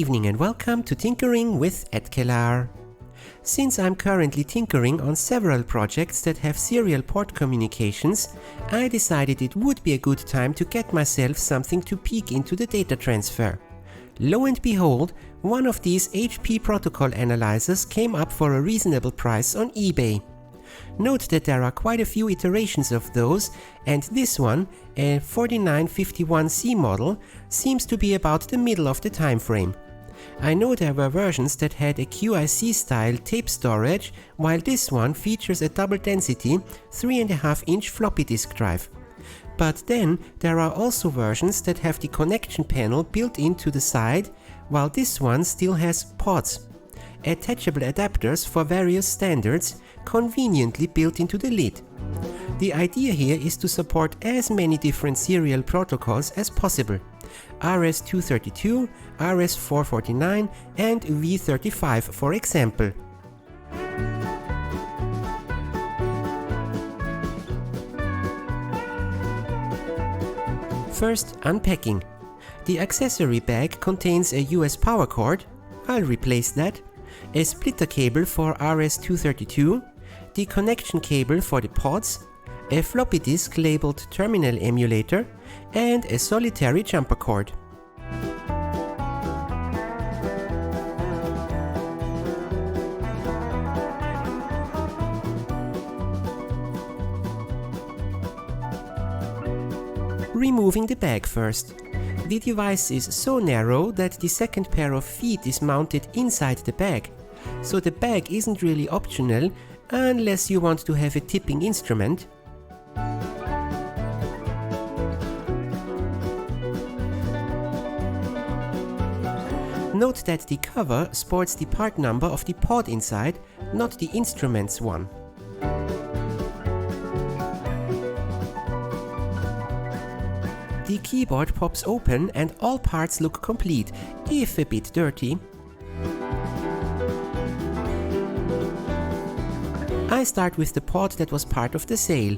evening and welcome to Tinkering with HELLORLD. Since I'm currently tinkering on several projects that have serial port communications, I decided it would be a good time to get myself something to peek into the data transfer. Lo and behold, one of these HP protocol analyzers came up for a reasonable price on eBay. Note that there are quite a few iterations of those, and this one, a 4951C model, seems to be about the middle of the time frame. I know there were versions that had a QIC style tape storage, while this one features a double density 3.5-inch floppy disk drive. But then there are also versions that have the connection panel built into the side, while this one still has pods, attachable adapters for various standards, conveniently built into the lid. The idea here is to support as many different serial protocols as possible: RS-232, RS-449 and V35 for example. First, unpacking. The accessory bag contains a US power cord, I'll replace that, a splitter cable for RS-232, the connection cable for the pods, a floppy disk labeled terminal emulator, and a solitary jumper cord. Removing the bag first. The device is so narrow that the second pair of feet is mounted inside the bag, so the bag isn't really optional unless you want to have a tipping instrument. Note that the cover sports the part number of the pod inside, not the instrument's one. The keyboard pops open and all parts look complete, if a bit dirty. I start with the pod that was part of the sale,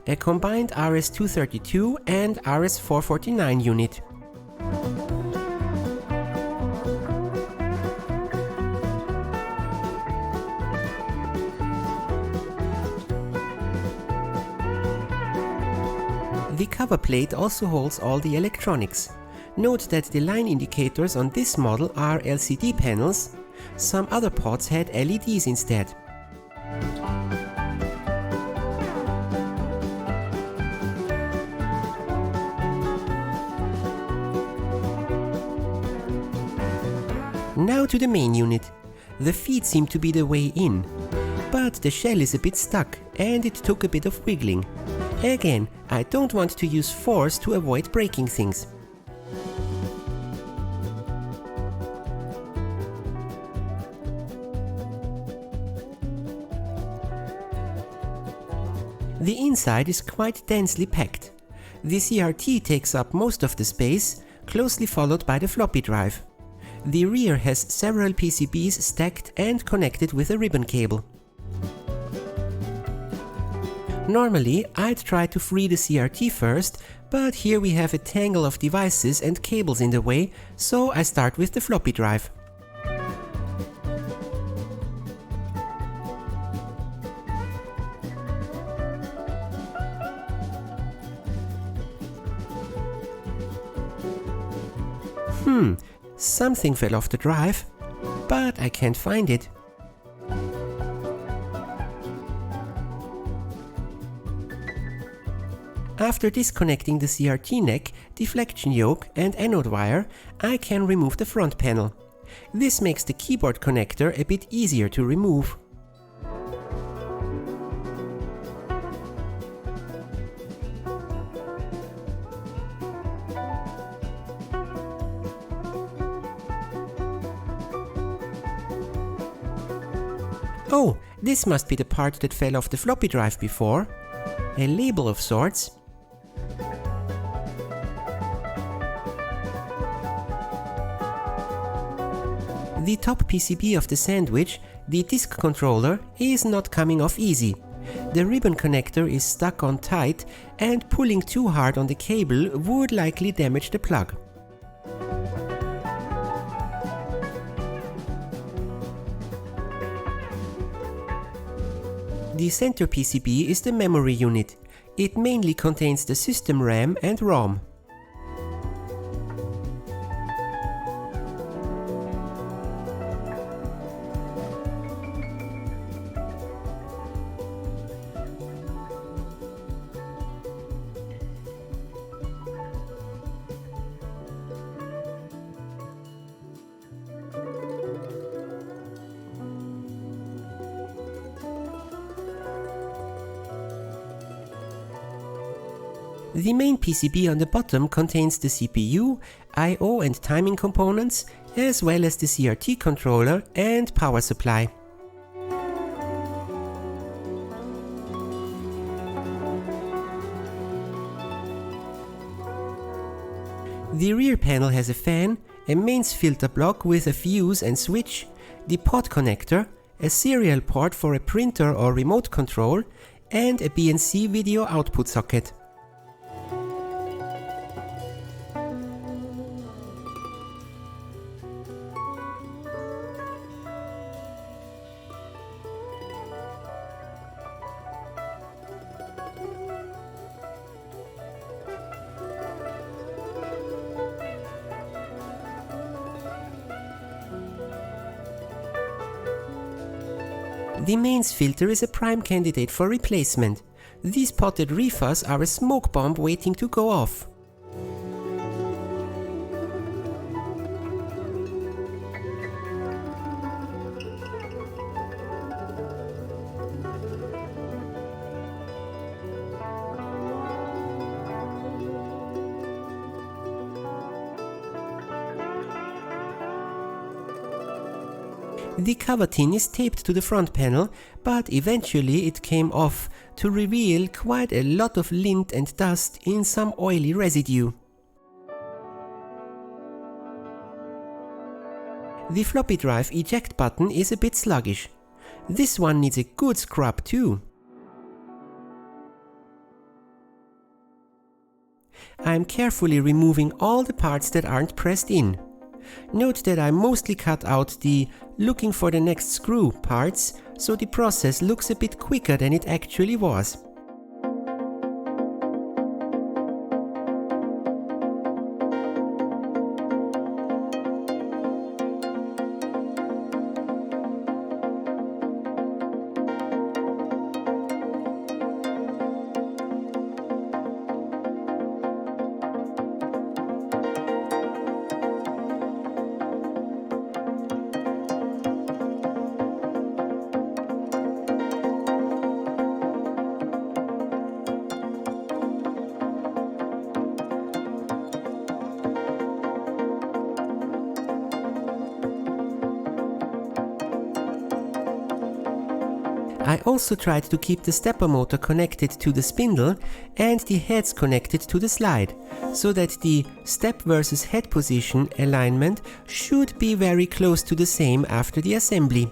a combined RS-232 and RS-449 unit. The cover plate also holds all the electronics. Note that the line indicators on this model are LCD panels. Some other pods had LEDs instead. Now to the main unit. The feet seem to be the way in, but the shell is a bit stuck and it took a bit of wiggling. Again, I don't want to use force to avoid breaking things. The inside is quite densely packed. The CRT takes up most of the space, closely followed by the floppy drive. The rear has several PCBs stacked and connected with a ribbon cable. Normally, I'd try to free the CRT first, but here we have a tangle of devices and cables in the way, so I start with the floppy drive. Something fell off the drive, but I can't find it. After disconnecting the CRT neck, deflection yoke and anode wire, I can remove the front panel. This makes the keyboard connector a bit easier to remove. Oh, this must be the part that fell off the floppy drive before. A label of sorts. The top PCB of the sandwich, the disk controller, is not coming off easy. The ribbon connector is stuck on tight and pulling too hard on the cable would likely damage the plug. The center PCB is the memory unit. It mainly contains the system RAM and ROM. The main PCB on the bottom contains the CPU, I/O and timing components, as well as the CRT controller and power supply. The rear panel has a fan, a mains filter block with a fuse and switch, the pot connector, a serial port for a printer or remote control, and a BNC video output socket. The mains filter is a prime candidate for replacement. These potted reefers are a smoke bomb waiting to go off. The cover tin is taped to the front panel, but eventually it came off to reveal quite a lot of lint and dust in some oily residue. The floppy drive eject button is a bit sluggish. This one needs a good scrub too. I'm carefully removing all the parts that aren't pressed in. Note that I mostly cut out the looking for the next screw parts, so the process looks a bit quicker than it actually was. I also tried to keep the stepper motor connected to the spindle and the heads connected to the slide, so that the step versus head position alignment should be very close to the same after the assembly.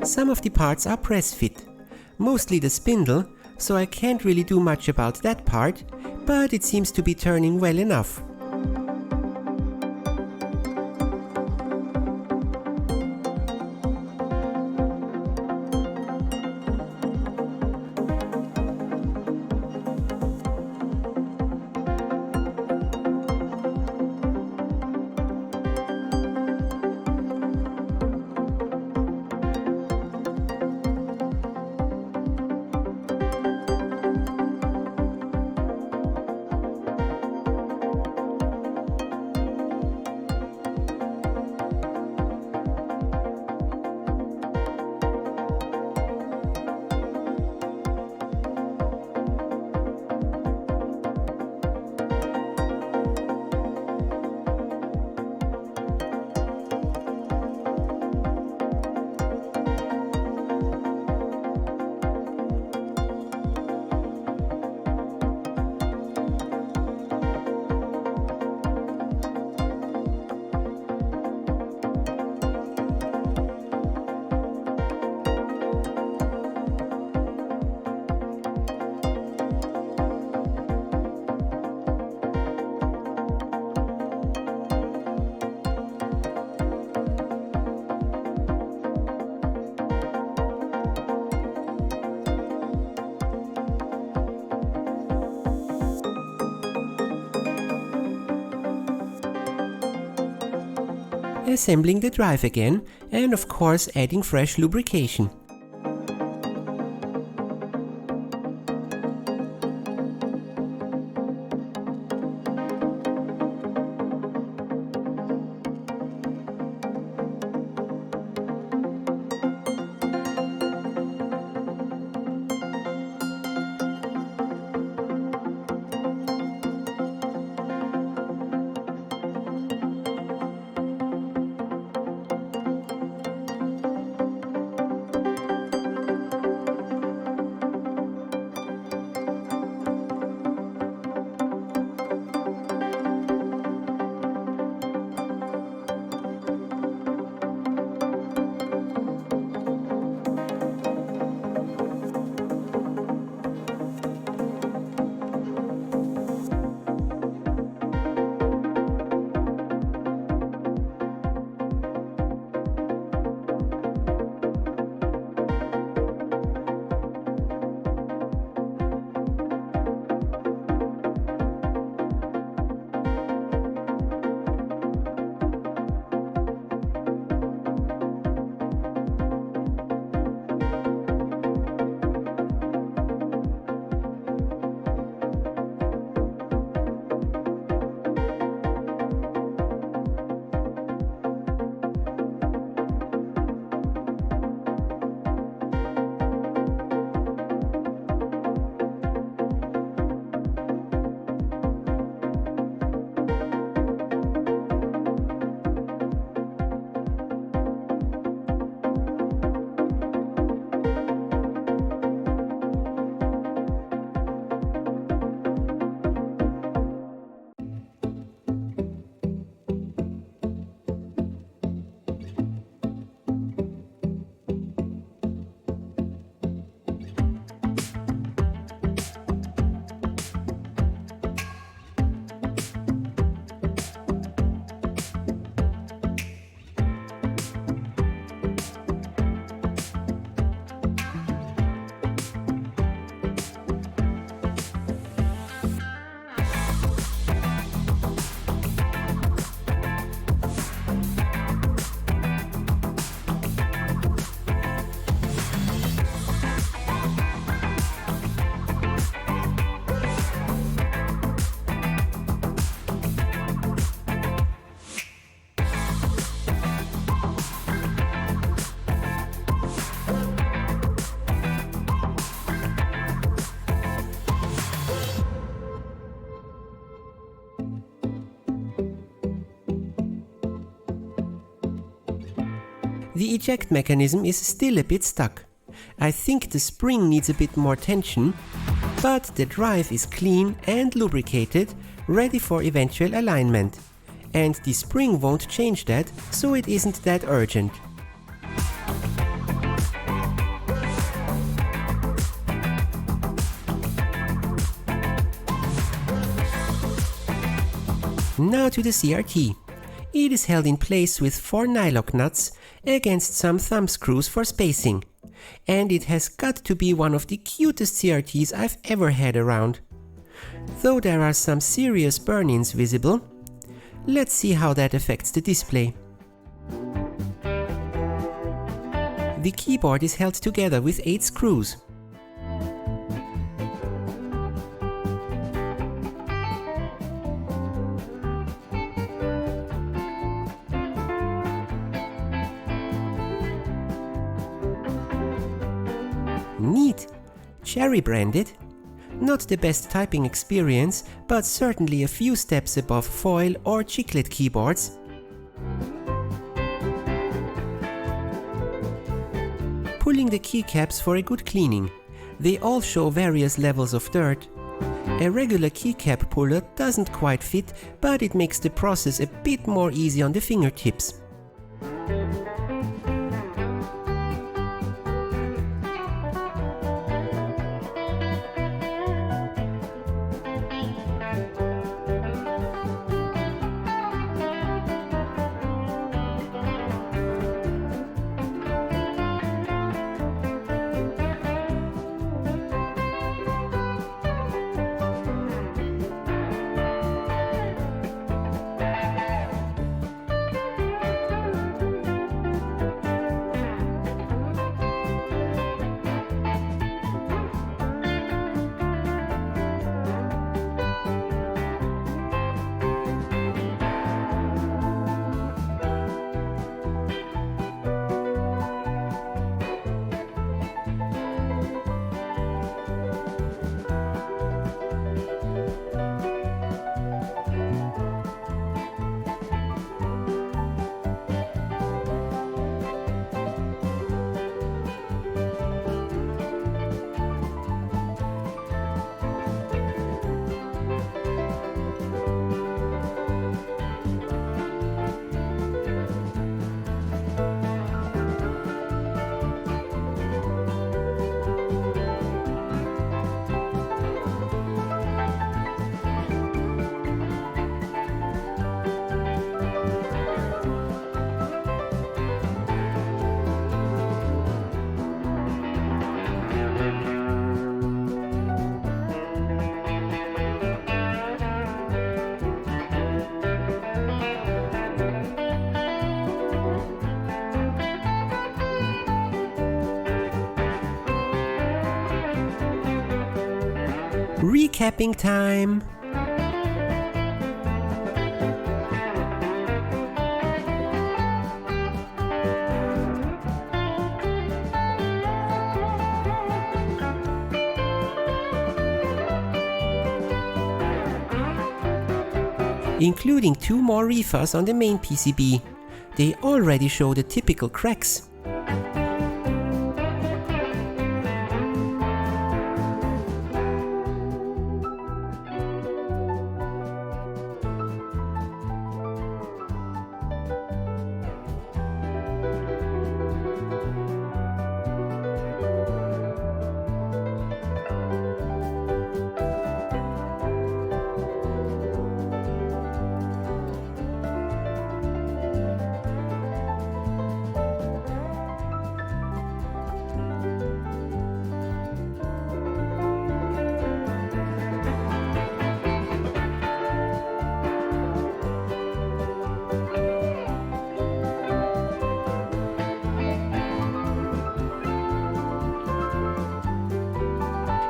Some of the parts are press fit, mostly the spindle, so I can't really do much about that part, but it seems to be turning well enough. assembling the drive again, and of course adding fresh lubrication. The eject mechanism is still a bit stuck. I think the spring needs a bit more tension, but the drive is clean and lubricated, ready for eventual alignment. And the spring won't change that, so it isn't that urgent. Now to the CRT. It is held in place with 4 nylock nuts against some thumb screws for spacing. And it has got to be one of the cutest CRTs I've ever had around. Though there are some serious burn-ins visible. Let's see how that affects the display. The keyboard is held together with 8 screws. Neat! Cherry branded. Not the best typing experience, but certainly a few steps above foil or chiclet keyboards. Pulling the keycaps for a good cleaning. They all show various levels of dirt. A regular keycap puller doesn't quite fit, but it makes the process a bit more easy on the fingertips. Recapping time! Including 2 more refas on the main PCB. They already show the typical cracks.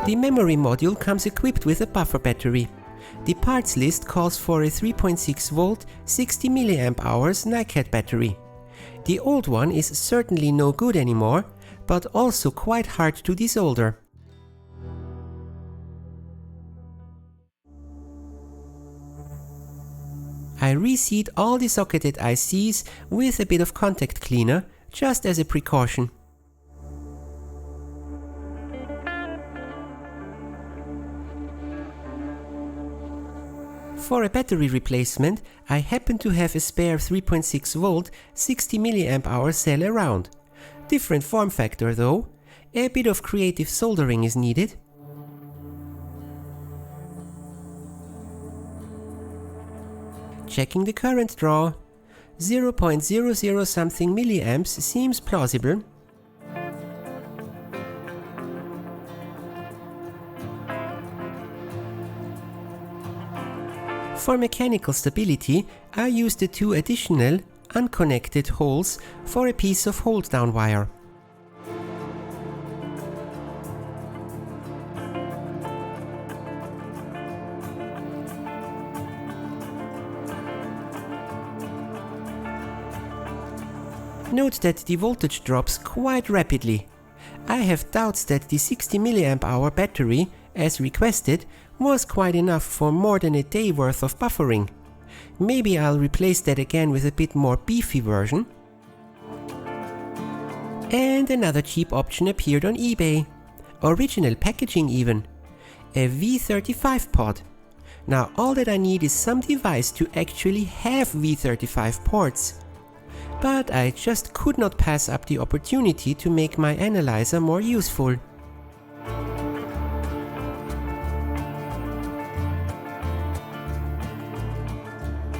The memory module comes equipped with a buffer battery. The parts list calls for a 3.6 volt 60 mAh NiCad battery. The old one is certainly no good anymore, but also quite hard to desolder. I reseat all the socketed ICs with a bit of contact cleaner, just as a precaution. For a battery replacement, I happen to have a spare 3.6 volt 60 mAh cell around. Different form factor though. A bit of creative soldering is needed. Checking the current draw. 0.00 something milliamps seems plausible. For mechanical stability, I used the 2 additional, unconnected holes for a piece of hold-down wire. Note that the voltage drops quite rapidly. I have doubts that the 60 mAh battery, as requested, was quite enough for more than a day worth of buffering. Maybe I'll replace that again with a bit more beefy version. And another cheap option appeared on eBay. Original packaging even. A V35 pod. Now all that I need is some device to actually have V35 ports. But I just could not pass up the opportunity to make my analyzer more useful.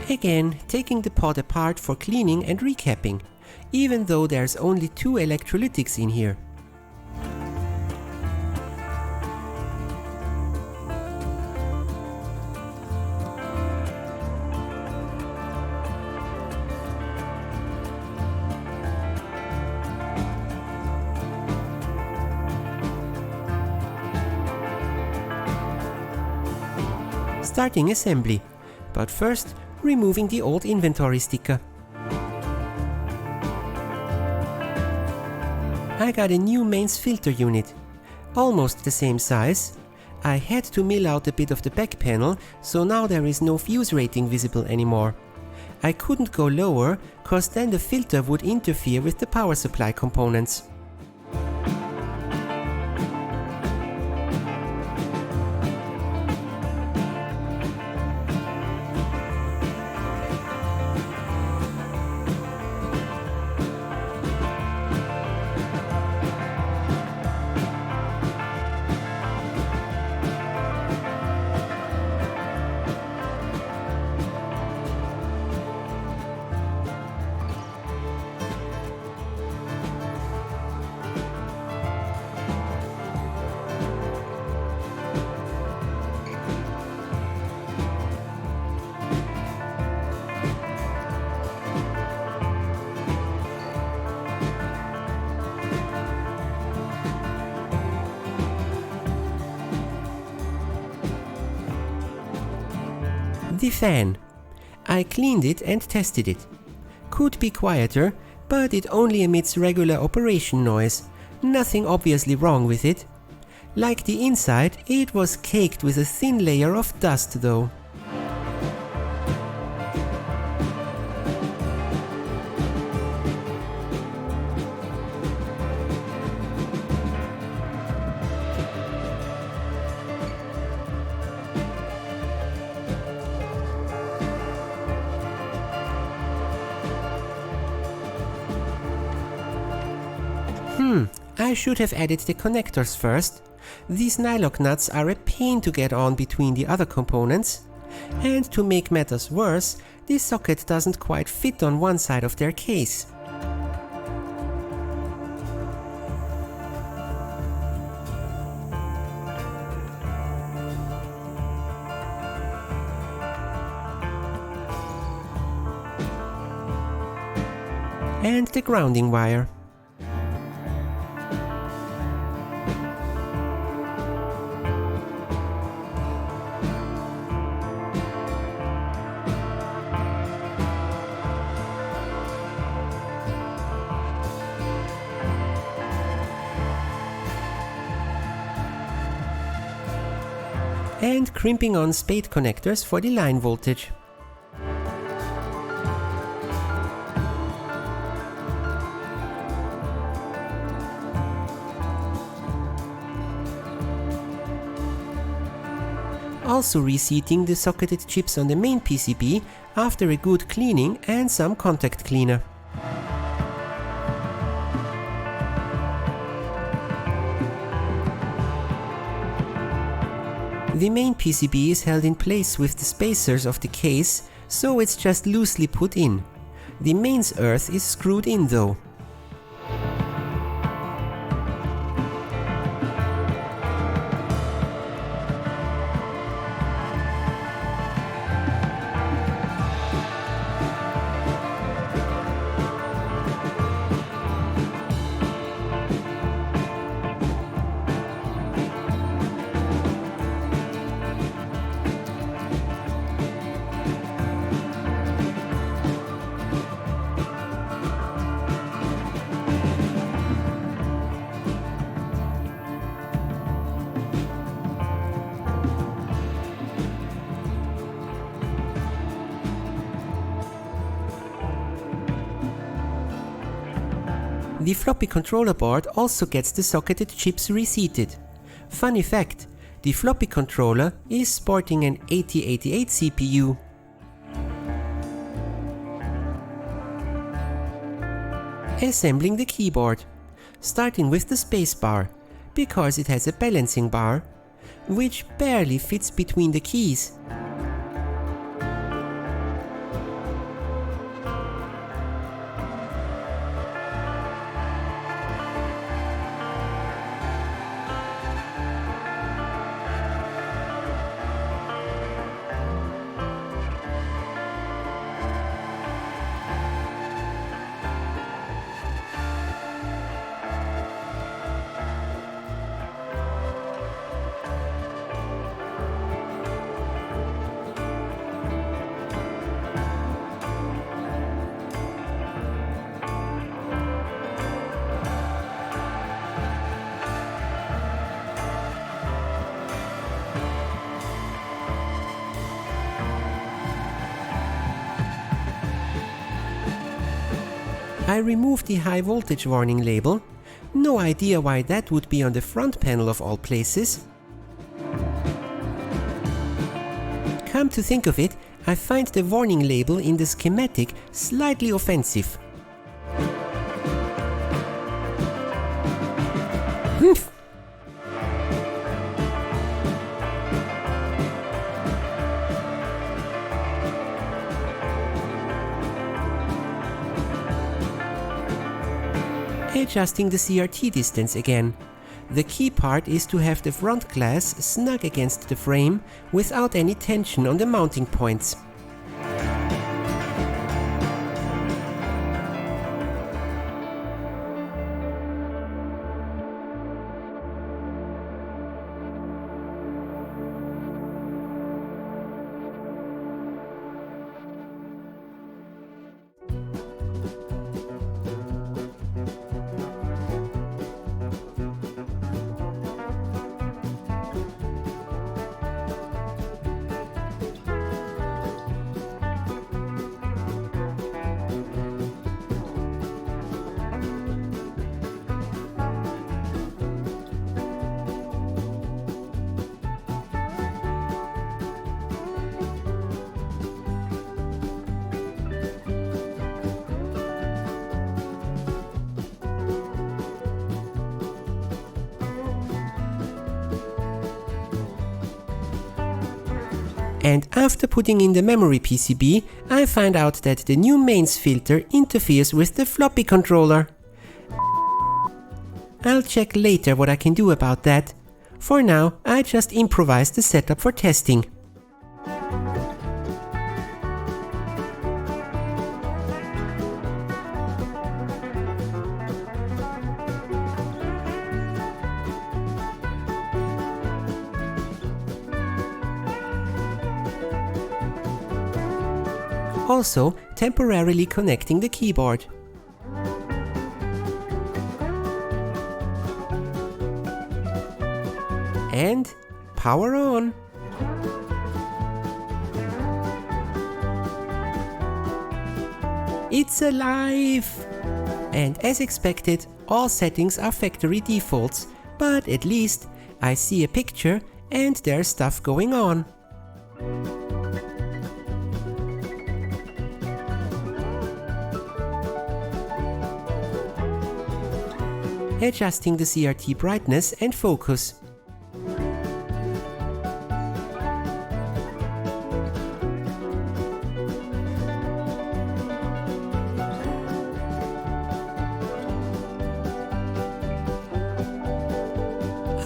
Again, taking the pod apart for cleaning and recapping, even though there's only 2 electrolytics in here. Starting assembly, but first removing the old inventory sticker. I got a new mains filter unit, almost the same size. I had to mill out a bit of the back panel, so now there is no fuse rating visible anymore. I couldn't go lower, cause then the filter would interfere with the power supply components. The fan. I cleaned it and tested it. Could be quieter, but it only emits regular operation noise. Nothing obviously wrong with it. Like the inside, it was caked with a thin layer of dust though. I should have added the connectors first. These nylock nuts are a pain to get on between the other components. And to make matters worse, the socket doesn't quite fit on one side of their case. And the grounding wire. And crimping on spade connectors for the line voltage. Also reseating the socketed chips on the main PCB after a good cleaning and some contact cleaner. The main PCB is held in place with the spacers of the case, so it's just loosely put in. The mains earth is screwed in though. The floppy controller board also gets the socketed chips reseated. Funny fact, the floppy controller is sporting an 8088 CPU. Assembling the keyboard. Starting with the spacebar, because it has a balancing bar, which barely fits between the keys. I removed the high voltage warning label. No idea why that would be on the front panel of all places. Come to think of it, I find the warning label in the schematic slightly offensive. Humph! Adjusting the CRT distance again. The key part is to have the front glass snug against the frame without any tension on the mounting points. And after putting in the memory PCB, I find out that the new mains filter interferes with the floppy controller. I'll check later what I can do about that. For now, I just improvised the setup for testing. Also, temporarily connecting the keyboard. And power on. It's alive! And as expected, all settings are factory defaults, but at least I see a picture and there's stuff going on. Adjusting the CRT brightness and focus.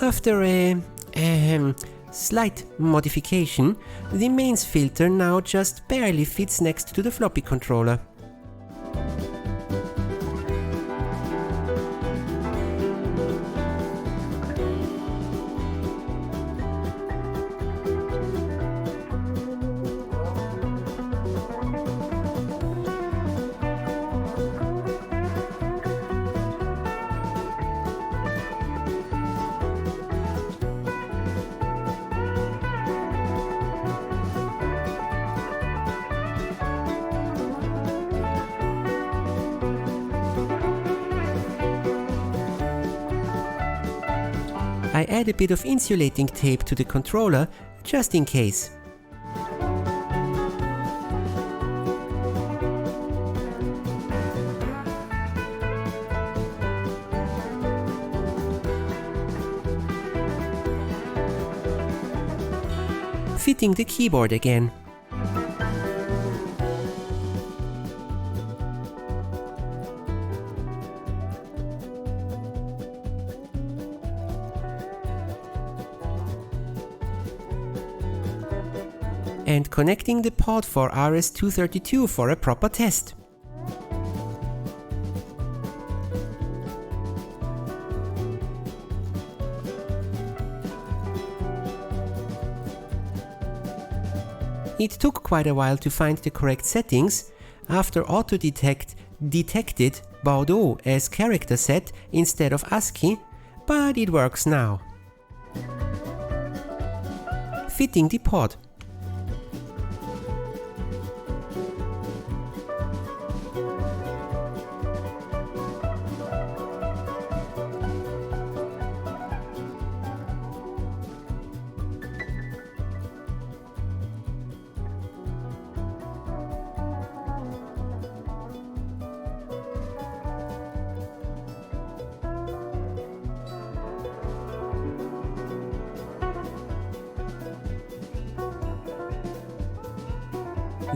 After a slight modification, the mains filter now just barely fits next to the floppy controller. I add a bit of insulating tape to the controller, just in case. Fitting the keyboard again. And connecting the pod for RS-232 for a proper test. It took quite a while to find the correct settings. After Auto-Detect detected Bordeaux as character set instead of ASCII, but it works now. Fitting the pod.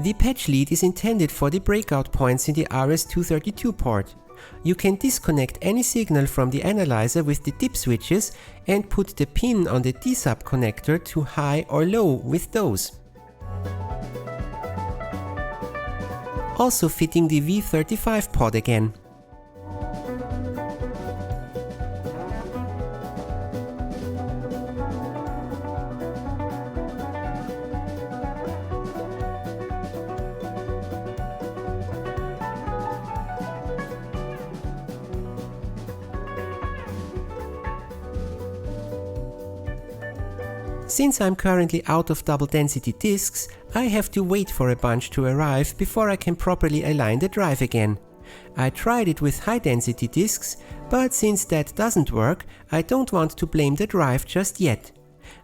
The patch lead is intended for the breakout points in the RS-232 port. You can disconnect any signal from the analyzer with the dip switches and put the pin on the D-sub connector to high or low with those. Also fitting the V35 pod again. Since I'm currently out of double density disks, I have to wait for a bunch to arrive before I can properly align the drive again. I tried it with high density disks, but since that doesn't work, I don't want to blame the drive just yet.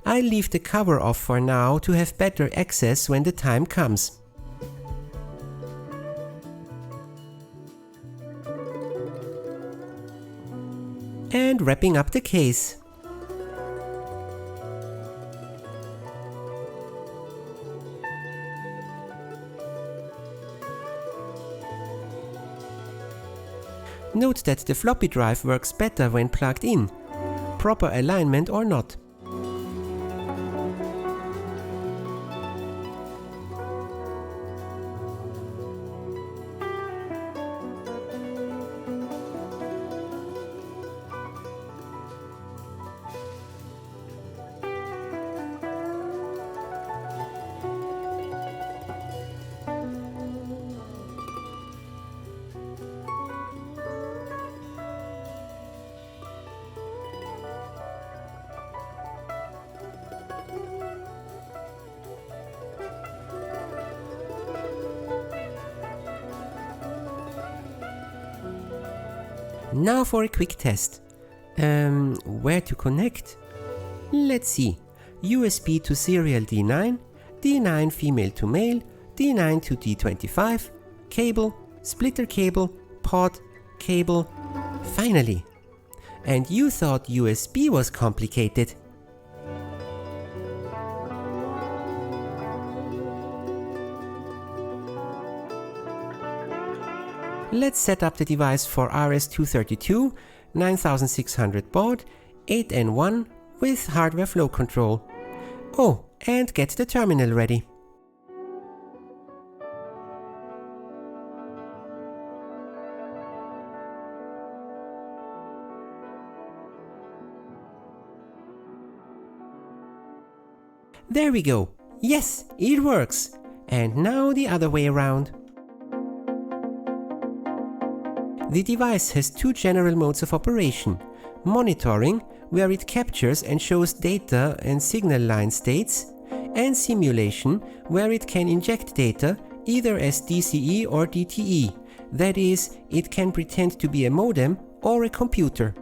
I'll leave the cover off for now to have better access when the time comes. And wrapping up the case. Note that the floppy drive works better when plugged in, proper alignment or not. Now for a quick test. Where to connect? Let's see. USB to serial D9, D9 female to male, D9 to D25, cable, splitter cable, pod, cable. Finally! And you thought USB was complicated. Let's set up the device for RS-232, 9600 baud, 8N1 with hardware flow control. Oh, and get the terminal ready. There we go. Yes, it works. And now the other way around. The device has two general modes of operation: monitoring, where it captures and shows data and signal line states, and simulation, where it can inject data either as DCE or DTE, that is, it can pretend to be a modem or a computer.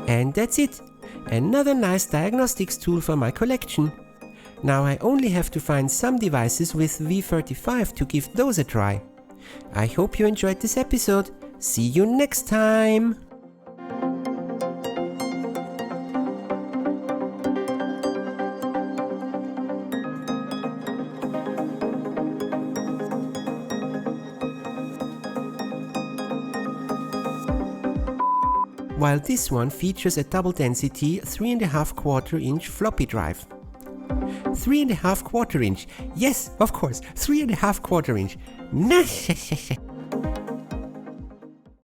And that's it! Another nice diagnostics tool for my collection. Now I only have to find some devices with V35 to give those a try. I hope you enjoyed this episode. See you next time! While this one features a double density 3.25 inch floppy drive. 3.25 inch, yes, of course, 3.25 inch.